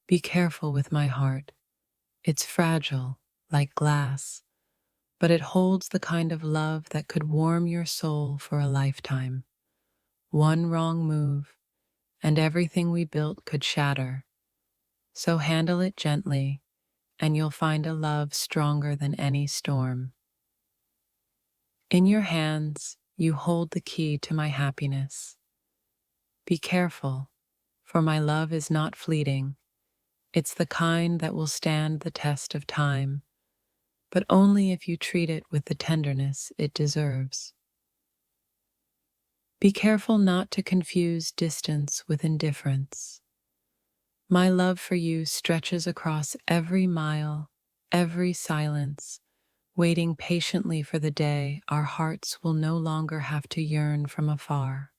Be careful with my heart. It's fragile, like glass, but it holds the kind of love that could warm your soul for a lifetime. One wrong move, and everything we built could shatter. So handle it gently, and you'll find a love stronger than any storm. In your hands, you hold the key to my happiness. Be careful, for my love is not fleeting. It's the kind that will stand the test of time, but only if you treat it with the tenderness it deserves. Be careful not to confuse distance with indifference. My love for you stretches across every mile, every silence, waiting patiently for the day our hearts will no longer have to yearn from afar.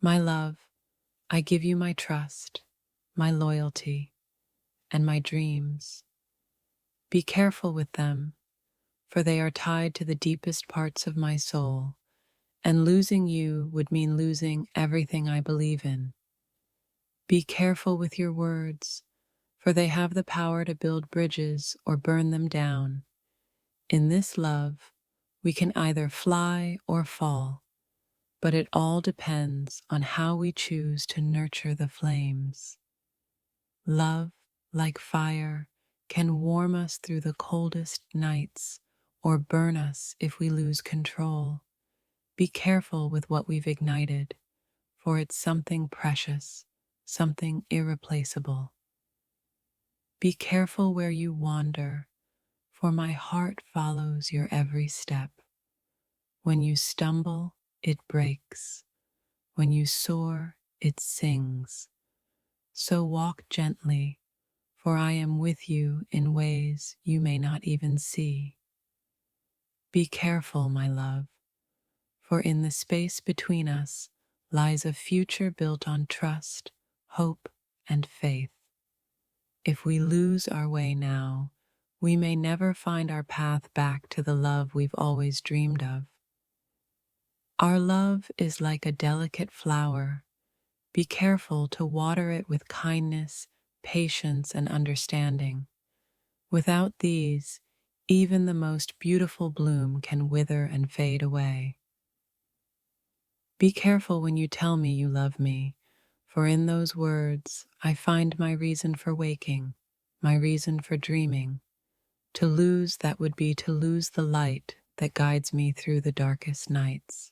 My love, I give you my trust, my loyalty, and my dreams. Be careful with them, for they are tied to the deepest parts of my soul, and losing you would mean losing everything I believe in. Be careful with your words, for they have the power to build bridges or burn them down. In this love, we can either fly or fall, but it all depends on how we choose to nurture the flames. Love, like fire, can warm us through the coldest nights or burn us if we lose control. Be careful with what we've ignited, for it's something precious, something irreplaceable. Be careful where you wander, for my heart follows your every step. When you stumble, it breaks. When you soar, it sings. So walk gently, for I am with you in ways you may not even see. Be careful, my love, for in the space between us lies a future built on trust, hope, and faith. If we lose our way now, we may never find our path back to the love we've always dreamed of. Our love is like a delicate flower. Be careful to water it with kindness, patience, and understanding. Without these, even the most beautiful bloom can wither and fade away. Be careful when you tell me you love me, for in those words I find my reason for waking, my reason for dreaming. To lose that would be to lose the light that guides me through the darkest nights.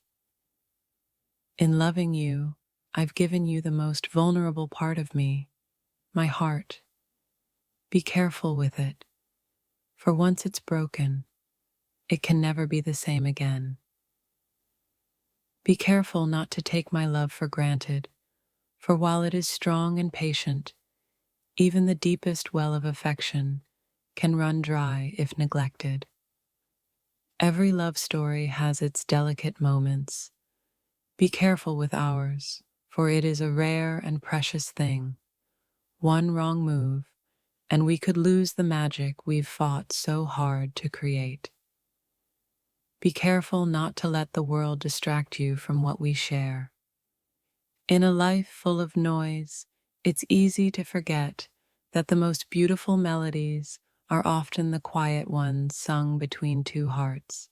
In loving you, I've given you the most vulnerable part of me, my heart. Be careful with it, for once it's broken, it can never be the same again. Be careful not to take my love for granted, for while it is strong and patient, even the deepest well of affection can run dry if neglected. Every love story has its delicate moments. Be careful with ours, for it is a rare and precious thing. One wrong move, and we could lose the magic we've fought so hard to create. Be careful not to let the world distract you from what we share. In a life full of noise, it's easy to forget that the most beautiful melodies are often the quiet ones sung between two hearts.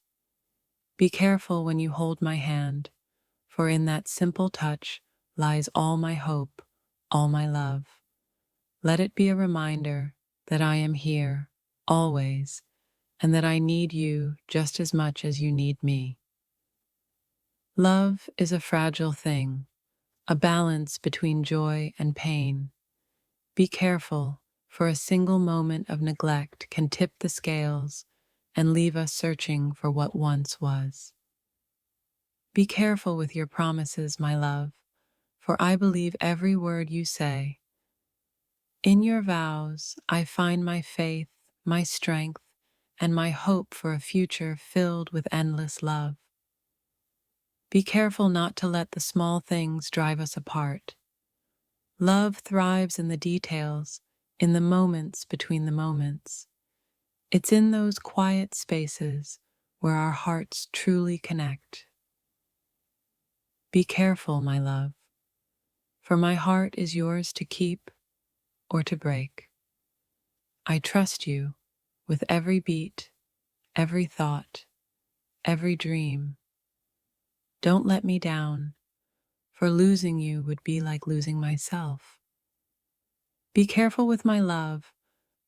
Be careful when you hold my hand, for in that simple touch lies all my hope, all my love. Let it be a reminder that I am here, always, and that I need you just as much as you need me. Love is a fragile thing, a balance between joy and pain. Be careful, for a single moment of neglect can tip the scales and leave us searching for what once was. Be careful with your promises, my love, for I believe every word you say. In your vows, I find my faith, my strength, and my hope for a future filled with endless love. Be careful not to let the small things drive us apart. Love thrives in the details, in the moments between the moments. It's in those quiet spaces where our hearts truly connect. Be careful, my love, for my heart is yours to keep or to break. I trust you with every beat, every thought, every dream. Don't let me down, for losing you would be like losing myself. Be careful with my love,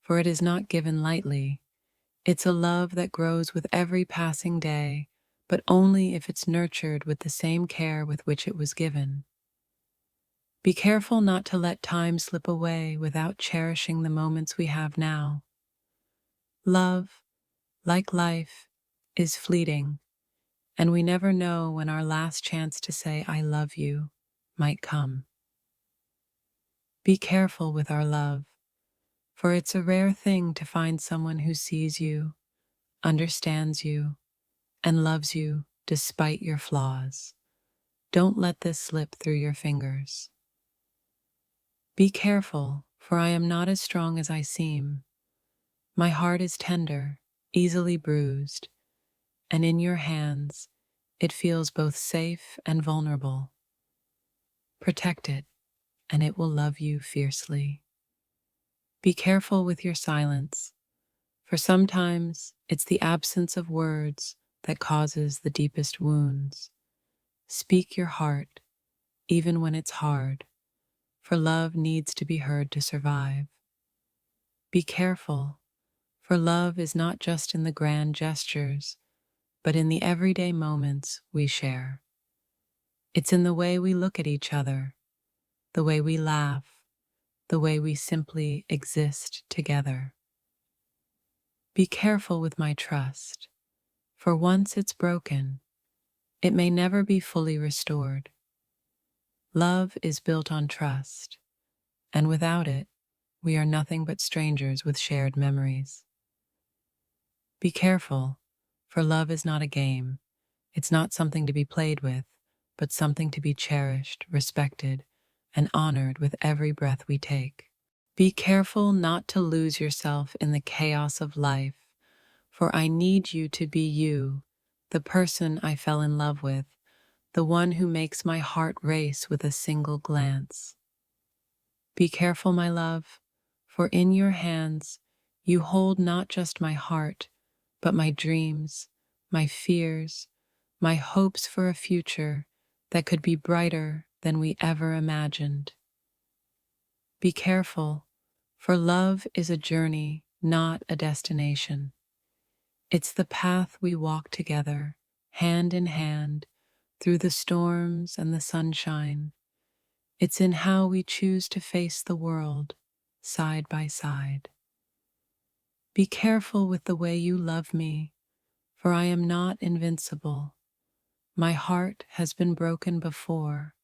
for it is not given lightly. It's a love that grows with every passing day, but only if it's nurtured with the same care with which it was given. Be careful not to let time slip away without cherishing the moments we have now. Love, like life, is fleeting, and we never know when our last chance to say I love you might come. Be careful with our love, for it's a rare thing to find someone who sees you, understands you, and loves you despite your flaws. Don't let this slip through your fingers. Be careful, for I am not as strong as I seem. My heart is tender, easily bruised, and in your hands, it feels both safe and vulnerable. Protect it, and it will love you fiercely. Be careful with your silence, for sometimes it's the absence of words that causes the deepest wounds. Speak your heart, even when it's hard, for love needs to be heard to survive. Be careful, for love is not just in the grand gestures, but in the everyday moments we share. It's in the way we look at each other, the way we laugh, the way we simply exist together. Be careful with my trust, for once it's broken, it may never be fully restored. Love is built on trust, and without it, we are nothing but strangers with shared memories. Be careful, for love is not a game. It's not something to be played with, but something to be cherished, respected, and honored with every breath we take. Be careful not to lose yourself in the chaos of life, for I need you to be you, the person I fell in love with, the one who makes my heart race with a single glance. Be careful, my love, for in your hands you hold not just my heart, but my dreams, my fears, my hopes for a future that could be brighter than we ever imagined. Be careful, for love is a journey, not a destination. It's the path we walk together, hand in hand, through the storms and the sunshine. It's in how we choose to face the world, side by side. Be careful with the way you love me, for I am not invincible. My heart has been broken before,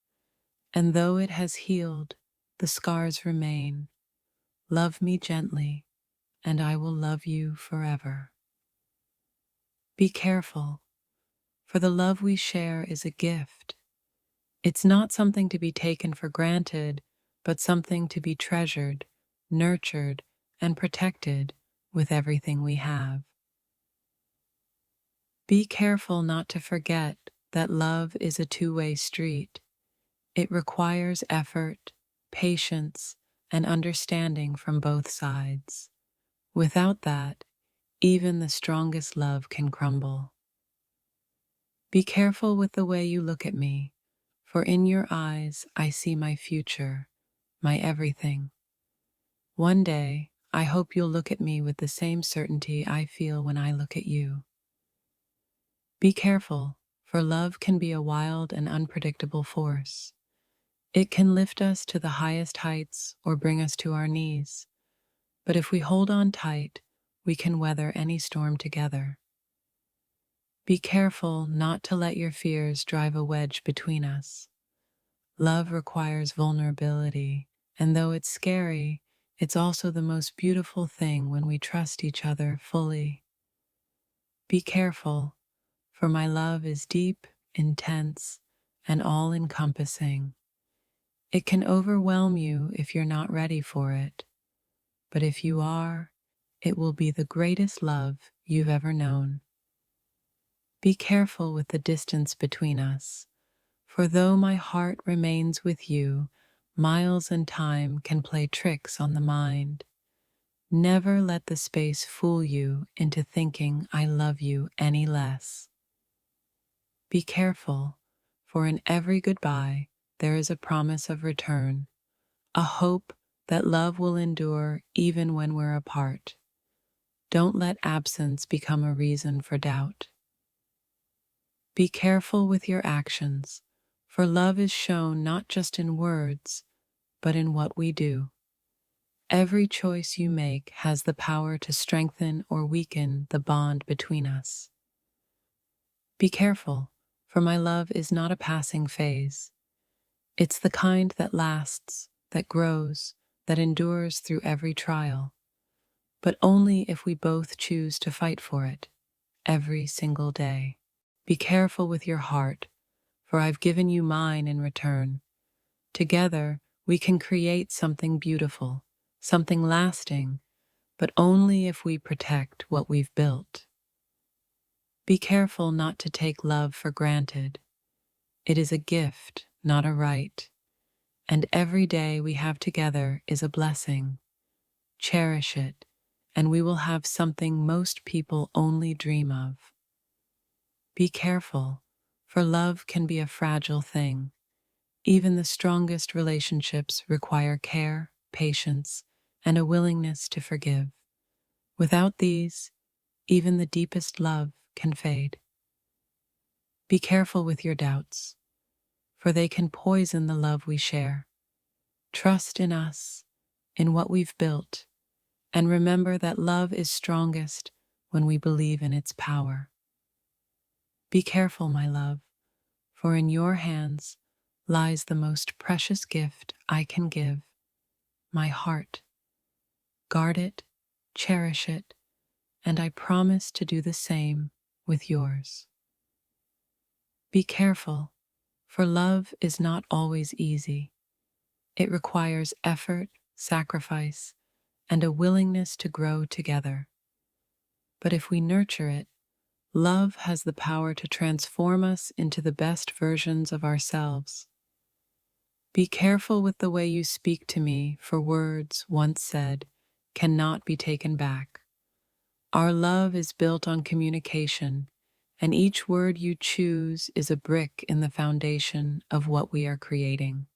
and though it has healed, the scars remain. Love me gently, and I will love you forever. Be careful, for the love we share is a gift. It's not something to be taken for granted, but something to be treasured, nurtured, and protected with everything we have. Be careful not to forget that love is a two-way street. It requires effort, patience, and understanding from both sides. Without that, even the strongest love can crumble. Be careful with the way you look at me, for in your eyes I see my future, my everything. One day, I hope you'll look at me with the same certainty I feel when I look at you. Be careful, for love can be a wild and unpredictable force. It can lift us to the highest heights or bring us to our knees. But if we hold on tight, we can weather any storm together. Be careful not to let your fears drive a wedge between us. Love requires vulnerability, and though it's scary, it's also the most beautiful thing when we trust each other fully. Be careful, for my love is deep, intense, and all-encompassing. It can overwhelm you if you're not ready for it, but if you are, it will be the greatest love you've ever known. Be careful with the distance between us, for though my heart remains with you, Miles and time can play tricks on the mind. Never let the space fool you into thinking I love you any less. Be careful, for in every goodbye there is a promise of return, a hope that love will endure even when we're apart. Don't let absence become a reason for doubt. Be careful with your actions, for love is shown not just in words, but in what we do. Every choice you make has the power to strengthen or weaken the bond between us. Be careful, for my love is not a passing phase. It's the kind that lasts, that grows, that endures through every trial, but only if we both choose to fight for it, every single day. Be careful with your heart, for I've given you mine in return. Together, we can create something beautiful, something lasting, but only if we protect what we've built. Be careful not to take love for granted. It is a gift, not a right, and every day we have together is a blessing. Cherish it, and we will have something most people only dream of. Be careful, for love can be a fragile thing. Even the strongest relationships require care, patience, and a willingness to forgive. Without these, even the deepest love can fade. Be careful with your doubts, for they can poison the love we share. Trust in us, in what we've built, and remember that love is strongest when we believe in its power. Be careful, my love, for in your hands lies the most precious gift I can give, my heart. Guard it, cherish it, and I promise to do the same with yours. Be careful, for love is not always easy. It requires effort, sacrifice, and a willingness to grow together. But if we nurture it, love has the power to transform us into the best versions of ourselves. Be careful with the way you speak to me, for words, once said, cannot be taken back. Our love is built on communication, and each word you choose is a brick in the foundation of what we are creating.